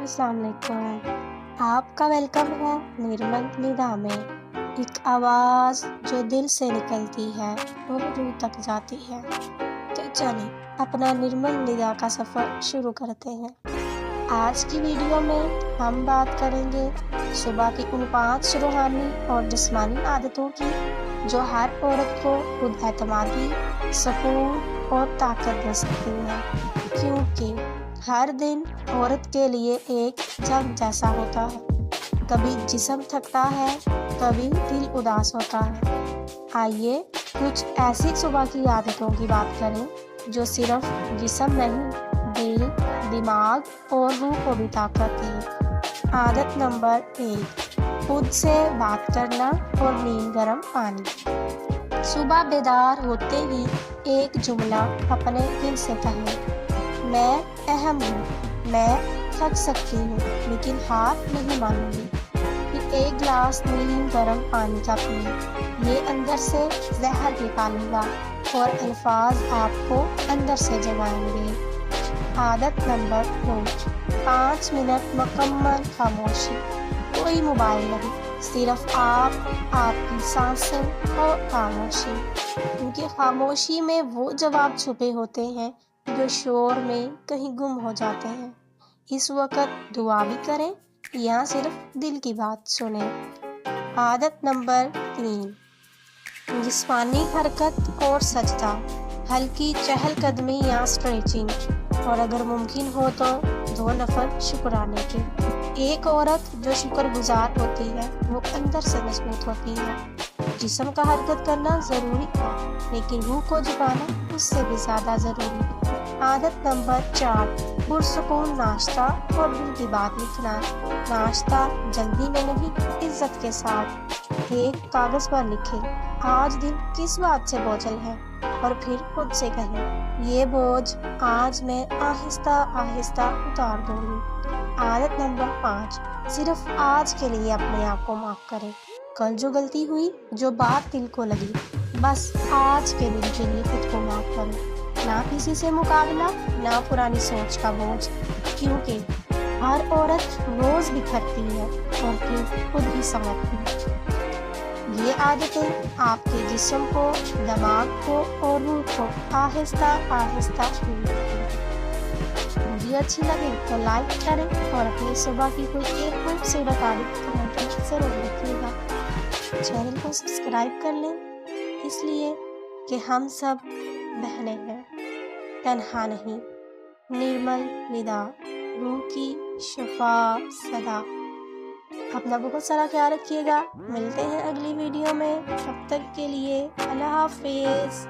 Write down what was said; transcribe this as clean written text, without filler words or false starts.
السلام علیکم، آپ کا ویلکم ہے نرمل ندا میں۔ ایک آواز جو دل سے نکلتی ہے اور روح تک جاتی ہے۔ تو چلیں اپنا نرمل ندا کا سفر شروع کرتے ہیں۔ آج کی ویڈیو میں ہم بات کریں گے صبح کی ان 5 روحانی اور جسمانی عادتوں کی جو ہر عورت کو خود اعتمادی، سکون اور طاقت دے سکتی ہیں، کیونکہ ہر دن عورت کے لیے ایک جنگ جیسا ہوتا ہے۔ کبھی جسم تھکتا ہے، کبھی دل اداس ہوتا ہے۔ آئیے کچھ ایسی صبح کی عادتوں کی بات کریں جو صرف جسم نہیں، دل، دماغ اور روح کو بھی طاقت دے۔ عادت نمبر 1، خود سے بات کرنا اور نیم گرم پانی۔ صبح بیدار ہوتے ہی ایک جملہ اپنے دل سے کہیں، میں اہم ہوں، میں تھک سکتی ہوں لیکن ہار نہیں مانوں گی۔ پھر ایک گلاس نیم گرم پانی کا پئیں، یہ اندر سے زہر نکالے گا اور الفاظ آپ کو اندر سے جگائیں گے۔ عادت نمبر 2، 5 منٹ مکمل خاموشی۔ کوئی موبائل نہیں، صرف آپ کی سانسیں اور خاموشی، کیونکہ خاموشی میں وہ جواب چھپے ہوتے ہیں جو شور میں کہیں گم ہو جاتے ہیں۔ اس وقت دعا بھی کریں یا صرف دل کی بات سنیں۔ عادت نمبر 3، جسمانی حرکت اور سجدہ۔ ہلکی چہل قدمی یا اسٹریچنگ، اور اگر ممکن ہو تو 2 نفل شکرانے کے۔ ایک عورت جو شکر گزار ہوتی ہے وہ اندر سے مضبوط ہوتی ہے۔ جسم کا حرکت کرنا ضروری ہے لیکن روح کو جھکانا اس سے بھی زیادہ ضروری ہے۔ عادت نمبر 4، پرسکون ناشتہ اور دل کی بات لکھنا۔ ناشتہ جلدی میں نہیں، عزت کے ساتھ ایک کاغذ پر لکھیں، آج دل کس بات سے بوجھل ہے، اور پھر خود سے کہیں، یہ بوجھ آج میں آہستہ آہستہ اتار دوں گی۔ عادت نمبر 5، صرف آج کے لیے اپنے آپ کو معاف کریں۔ کل جو غلطی ہوئی، جو بات دل کو لگی، بس آج کے دن کے لیے خود کو معاف کریں۔ نہ کسی سے مقابلہ، نہ پرانی سوچ کا بوجھ، کیونکہ ہر عورت روز بکھرتی ہے اور پھر خود بھی سنورتی ہے۔ یہ عادتیں آپ کے جسم کو، دماغ کو اور روح کو آہستہ آہستہ ویڈیو اچھی لگے تو لائک کریں اور اپنی صبح کی کوئی ایک خوبصورت عادت کمنٹ میں ضرور لکھیے گا۔ چینل کو سبسکرائب کر لیں، اس لیے کہ ہم سب بہنیں ہیں، تنہا نہیں۔ نرمل ندا، روح کی شفا صدا۔ اپنا بہت سارا خیال رکھیے گا، ملتے ہیں اگلی ویڈیو میں، تب تک کے لیے اللہ حافظ۔